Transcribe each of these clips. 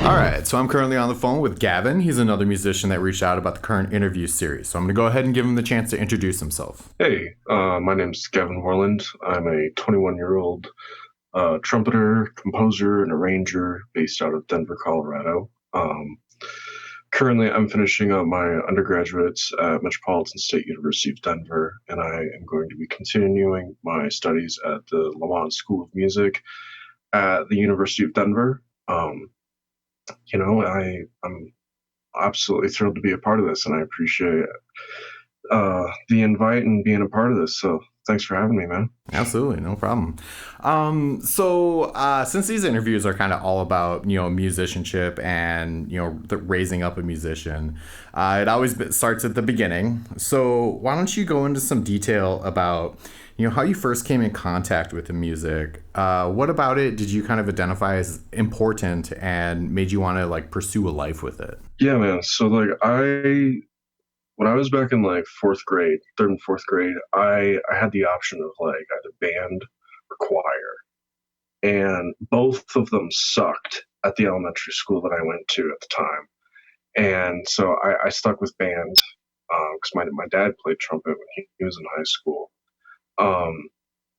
All right, so I'm currently on the phone with Gavin. He's another musician that reached out about the current interview series. So I'm going to go ahead and give him the chance to introduce himself. Hey, my name's Gavin Worland. I'm a 21-year-old trumpeter, composer, and arranger based out of Denver, Colorado. Currently, I'm finishing up my undergraduates at Metropolitan State University of Denver, and I am going to be continuing my studies at the Lamont School of Music at the University of Denver. I'm absolutely thrilled to be a part of this, and I appreciate the invite and being a part of this. So thanks for having me, man. Absolutely, no problem. Since these interviews are kind of all about musicianship and the raising up a musician, it always starts at the beginning. So why don't you go into some detail about how you first came in contact with the music? What about it did you kind of identify as important and made you want to like pursue a life with it? Yeah, man. So when I was back in like fourth grade, third and fourth grade, I had the option of like either band or choir, and both of them sucked at the elementary school that I went to at the time. And so I stuck with band because my dad played trumpet when he was in high school. Um,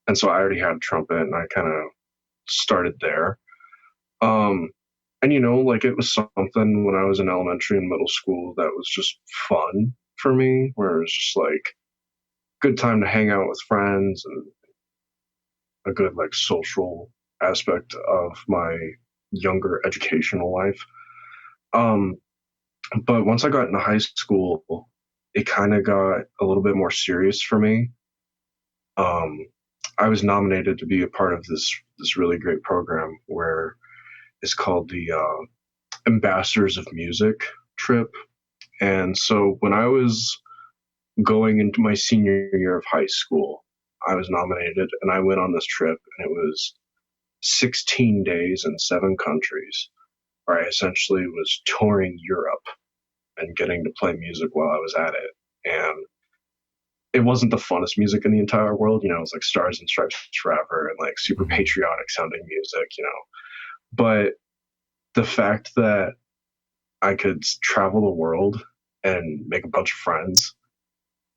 and so I already had a trumpet, and I kind of started there. Um, and like it was something when I was in elementary and middle school that was just fun for me, where it was just like good time to hang out with friends and a good like social aspect of my younger educational life. Um, but once I got into high school, it kind of got a little bit more serious for me. Um, I was nominated to be a part of this really great program where it's called the Ambassadors of Music trip. And so when I was going into my senior year of high school, I was nominated and I went on this trip, and it was 16 days in 7 countries where I essentially was touring Europe and getting to play music while I was at it. And it wasn't the funnest music in the entire world. It was like Stars and Stripes Forever and like super Mm-hmm. patriotic sounding music. But the fact that I could travel the world and make a bunch of friends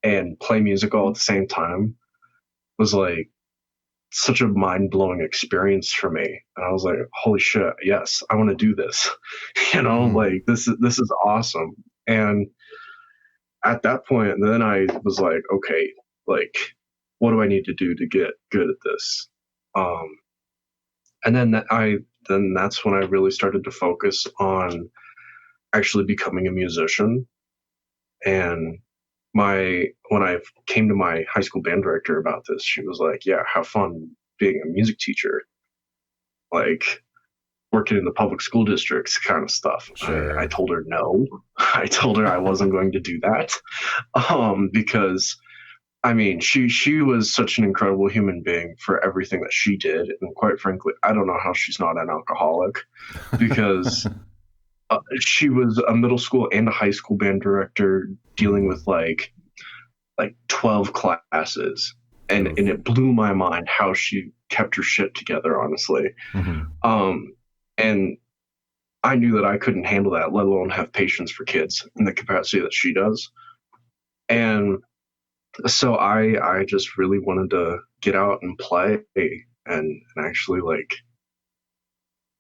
and play music all at the same time was like such a mind blowing experience for me. And I was like, holy shit, yes, I want to do this. Mm-hmm. Like this is awesome. And at that point, then I was like, okay, like what do I need to do to get good at this? Um, and then that's when I really started to focus on actually becoming a musician. And when I came to my high school band director about this, she was like, "Yeah, have fun being a music teacher, like working in the public school districts kind of stuff." I Sure. told her no. I told her I wasn't going to do that, because I mean, she was such an incredible human being for everything that she did, and quite frankly, I don't know how she's not an alcoholic because she was a middle school and a high school band director dealing with like 12 classes, and Oof. it blew my mind how she kept her shit together, honestly. Mm-hmm. um and I knew that I couldn't handle that, let alone have patience for kids in the capacity that she does. And so I just really wanted to get out and play, and actually like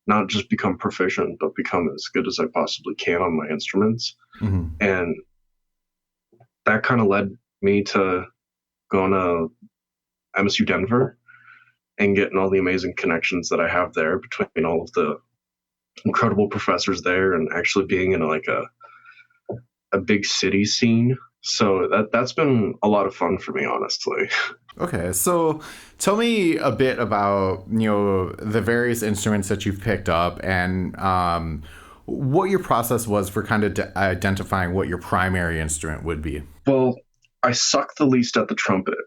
not just become proficient but become as good as I possibly can on my instruments. Mm-hmm. And that kind of led me to going to MSU Denver and getting all the amazing connections that I have there between all of the incredible professors there, and actually being in like a big city scene. So that's been a lot of fun for me, honestly. Okay, so tell me a bit about the various instruments that you've picked up and what your process was for kind of identifying what your primary instrument would be. Well, I suck the least at the trumpet.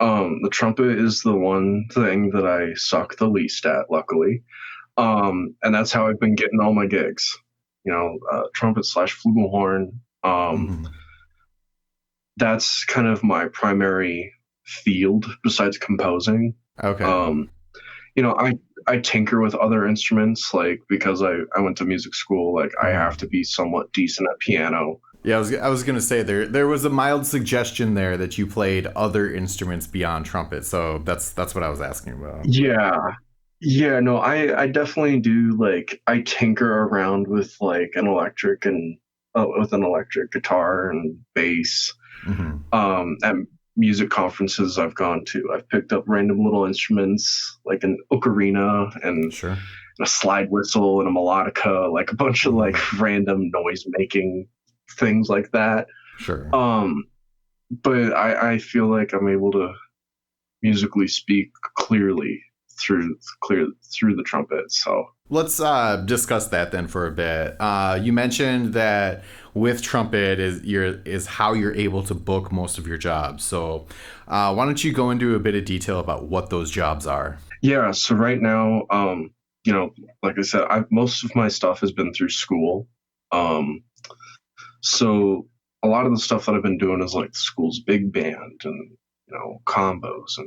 The trumpet is the one thing that I suck the least at, luckily. And that's how I've been getting all my gigs. Trumpet slash flugelhorn. Mm-hmm. That's kind of my primary field besides composing. Okay. Um, you know, I I tinker with other instruments, like because I went to music school, like I have to be somewhat decent at piano. Yeah, I was gonna say there was a mild suggestion there that you played other instruments beyond trumpet, so that's what I was asking about. Yeah. Yeah, no, I definitely do, like I tinker around with like an electric and with an electric guitar and bass. Hmm. At music conferences I've gone to, I've picked up random little instruments like an ocarina and Sure. a slide whistle and a melodica, like a bunch of like Hmm. random noise making things like that. Sure. Um, but I feel like I'm able to musically speak clearly through the trumpet. So Let's discuss that then for a bit. You mentioned that with trumpet is how you're able to book most of your jobs. So why don't you go into a bit of detail about what those jobs are? yeah, so right now, you know, like I said, most of my stuff has been through school. Um, so a lot of the stuff that I've been doing is like the school's big band and combos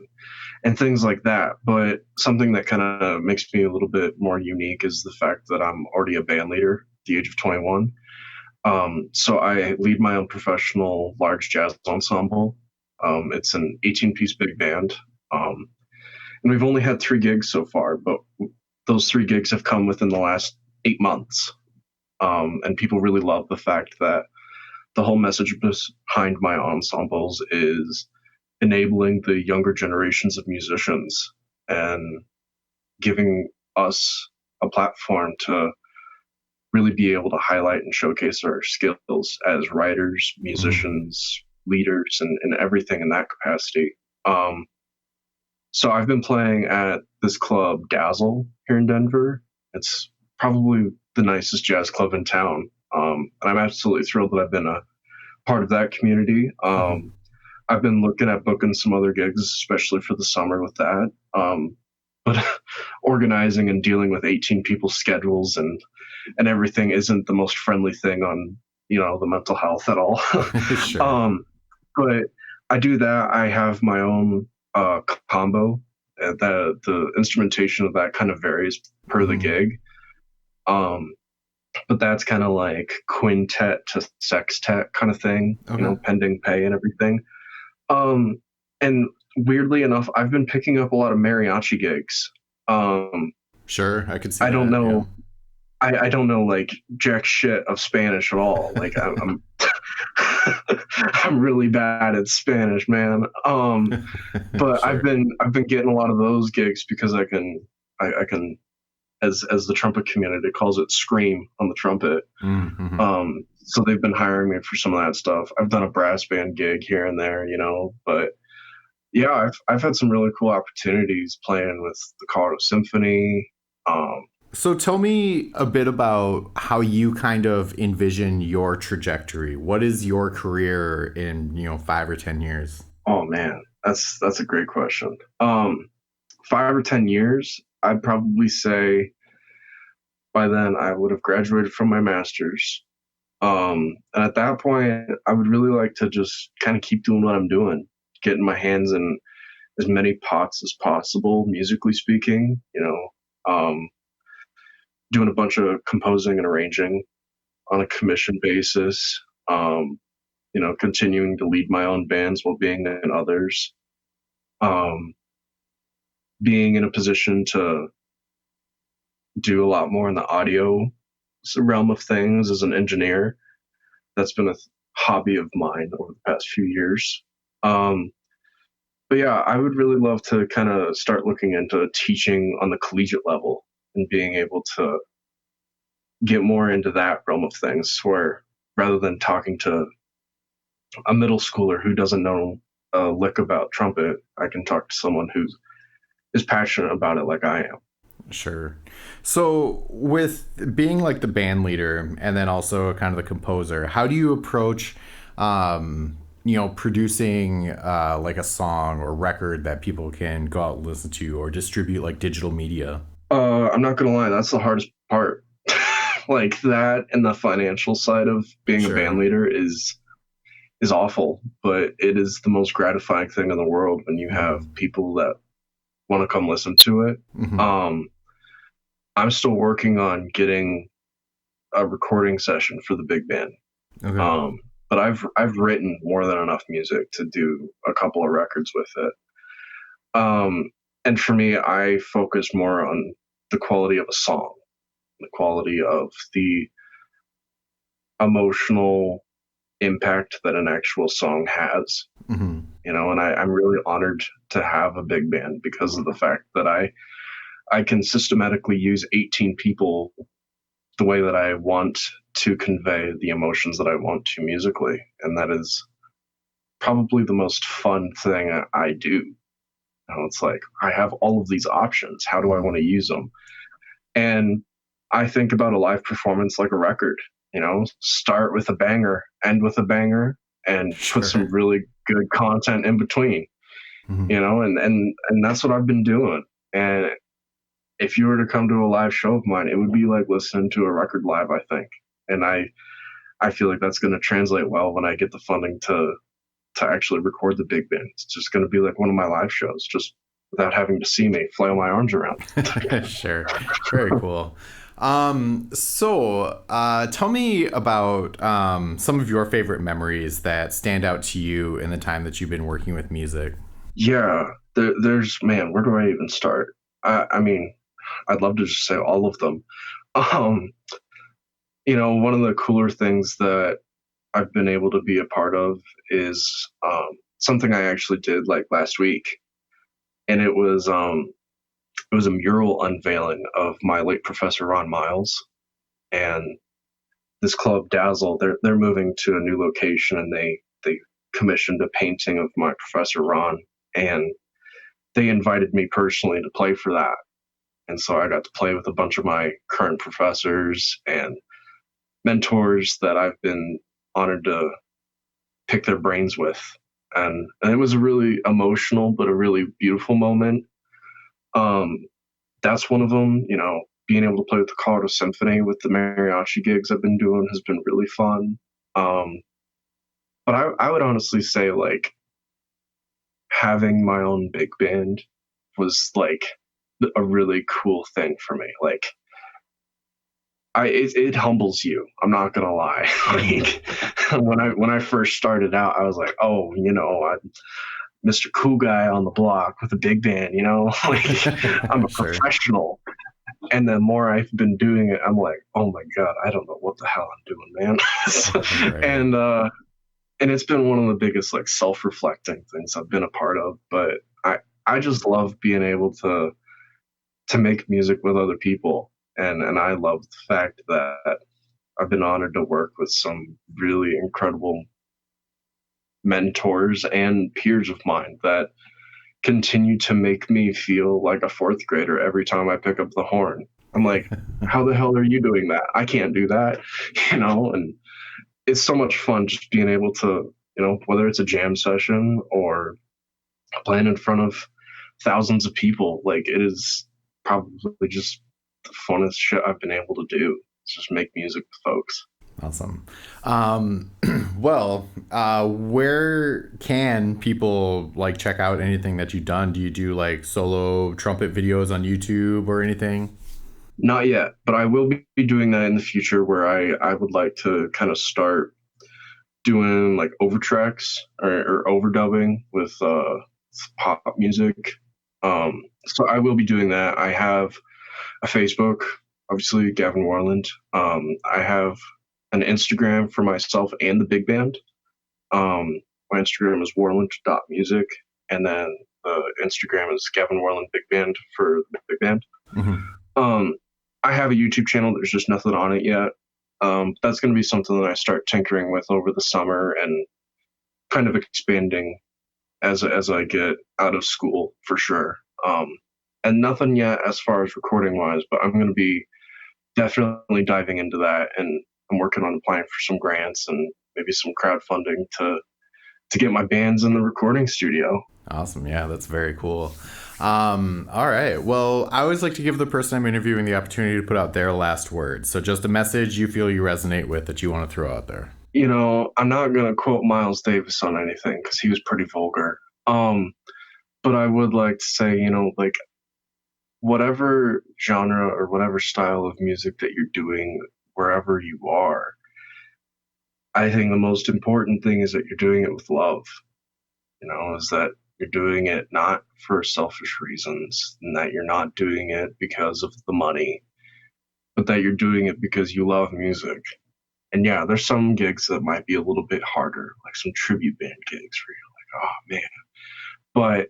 and things like that. But something that kind of makes me a little bit more unique is the fact that I'm already a band leader at the age of 21. So I lead my own professional large jazz ensemble. It's an 18-piece big band. And we've only had 3 gigs so far, but those 3 gigs have come within the last 8 months. And people really love the fact that the whole message behind my ensembles is enabling the younger generations of musicians and giving us a platform to really be able to highlight and showcase our skills as writers, Mm. musicians, leaders, and everything in that capacity. Um, so I've been playing at this club, Dazzle, here in Denver. It's probably the nicest jazz club in town. And I'm absolutely thrilled that I've been a part of that community. I've been looking at booking some other gigs, especially for the summer with that. But organizing and dealing with 18 people's schedules and everything isn't the most friendly thing on the mental health at all. Sure. um, but I do that. I have my own combo. The instrumentation of that kind of varies per the Hmm. gig. Um, but that's kind of like quintet to sextet kind of thing, Okay. pending pay and everything. Um, and weirdly enough, I've been picking up a lot of mariachi gigs. Um, Sure, I could see I don't that. Yeah. know. I don't know like jack shit of Spanish at all. Like I'm I'm really bad at Spanish, man. But I've Sure. been getting a lot of those gigs because I can as the trumpet community calls it scream on the trumpet. Mm-hmm. So they've been hiring me for some of that stuff. I've done a brass band gig here and there, but yeah, I've had some really cool opportunities playing with the Colorado Symphony. Um, So tell me a bit about how you kind of envision your trajectory. What is your career in, 5 or 10 years? oh man, that's a great question. 5 or 10 years, I'd probably say by then I would have graduated from my master's. And at that point, I would really like to just kind of keep doing what I'm doing, getting my hands in as many pots as possible, musically speaking. Doing a bunch of composing and arranging on a commission basis. Continuing to lead my own bands while being in others. Um, Being in a position to do a lot more in the audio realm of things as an engineer. That's been a hobby of mine over the past few years. Um, but yeah, I would really love to kind of start looking into teaching on the collegiate level and being able to get more into that realm of things where rather than talking to a middle schooler who doesn't know a lick about trumpet, I can talk to someone who is passionate about it like I am. Sure. So, with being like the band leader and then also kind of the composer, how do you approach, producing like a song or record that people can go out and listen to or distribute like digital media? I'm not gonna lie, that's the hardest part. Like that and the financial side of being a band Sure. leader is awful, but it is the most gratifying thing in the world when you have Mm-hmm. people that want to come listen to it. Mm-hmm. Um, I'm still working on getting a recording session for the big band. Okay. Um, but I've written more than enough music to do a couple of records with it. And for me, I focus more on the quality of a song, the quality of the emotional impact that an actual song has. Hmm. And I'm really honored to have a big band because of the fact that I can systematically use 18 people the way that I want to convey the emotions that I want to musically. And that is probably the most fun thing I do. It's like I have all of these options. How do I Hmm. want to use them? And I think about a live performance like a record, start with a banger, end with a banger, and put some Sure. really good content in between, Hmm. and that's what I've been doing. And if you were to come to a live show of mine, it would be like listening to a record live, I think. And I feel like that's going to translate well when I get the funding to actually record the big band. It's just going to be like one of my live shows, just without having to see me flail my arms around. Sure. Very cool. Tell me about some of your favorite memories that stand out to you in the time that you've been working with music. Yeah, there's man. Where do I even start? I mean, I'd love to just say all of them. Um, one of the cooler things that I've been able to be a part of is something I actually did like last week, and it was a mural unveiling of my late professor Ron Miles, and this club Dazzle. They're moving to a new location, and they commissioned a painting of my professor Ron, and they invited me personally to play for that. And so I got to play with a bunch of my current professors and mentors that I've been honored to pick their brains with. And it was a really emotional but a really beautiful moment. Um, that's one of them. Being able to play with the Colorado Symphony with the mariachi gigs I've been doing has been really fun. Um, but I would honestly say like having my own big band was like a really cool thing for me. Like it humbles you. I'm not gonna lie. Hmm. Like when I first started out, I was like, oh, I'm Mr. Cool Guy on the block with a big band. Like I'm a Sure. professional. And the more I've been doing it, I'm like, oh my god, I don't know what the hell I'm doing, man. Right. And it's been one of the biggest like self-reflecting things I've been a part of. But I just love being able to make music with other people, and I love the fact that I've been honored to work with some really incredible mentors and peers of mine that continue to make me feel like a fourth grader every time I pick up the horn. I'm like, how the hell are you doing that? I can't do that, and it's so much fun just being able to, whether it's a jam session or playing in front of thousands of people, like it is probably just the funnest shit I've been able to do. It's just make music with folks. Awesome. Um, where can people like check out anything that you've done? Do you do like solo trumpet videos on YouTube or anything? Not yet, but I will be doing that in the future where I would like to kind of start doing like overtracks or overdubbing with pop music. So I will be doing that. I have a Facebook, obviously Gavin Worland. I have an Instagram for myself and the big band. My Instagram is warland.music, and then the Instagram is Gavin Worland Big Band for the big band. Hmm. Um, I have a YouTube channel. There's just nothing on it yet. That's going to be something that I start tinkering with over the summer and kind of expanding as I get out of school for sure. And nothing yet as far as recording wise, but I'm going to be definitely diving into that, and I'm working on applying for some grants and maybe some crowdfunding to get my bands in the recording studio. Awesome. Yeah, that's very cool. All right. Well, I always like to give the person I'm interviewing the opportunity to put out their last words. So just a message you feel you resonate with that you want to throw out there. I'm not gonna quote Miles Davis on anything because he was pretty vulgar. But I would like to say, like whatever genre or whatever style of music that you're doing, wherever you are, I think the most important thing is that you're doing it with love. Is that you're doing it not for selfish reasons, and that you're not doing it because of the money, but that you're doing it because you love music. And yeah, there's some gigs that might be a little bit harder, like some tribute band gigs where you're like, oh man. But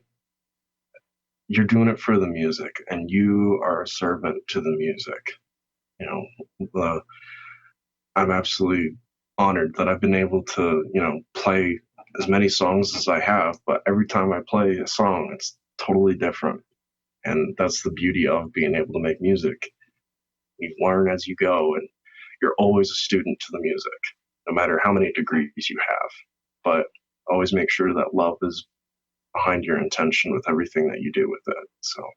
you're doing it for the music and you are a servant to the music. You know, I'm absolutely honored that I've been able to, play as many songs as I have, but every time I play a song, it's totally different. And that's the beauty of being able to make music. You learn as you go, and you're always a student to the music, no matter how many degrees you have. But always make sure that love is behind your intention with everything that you do with it. So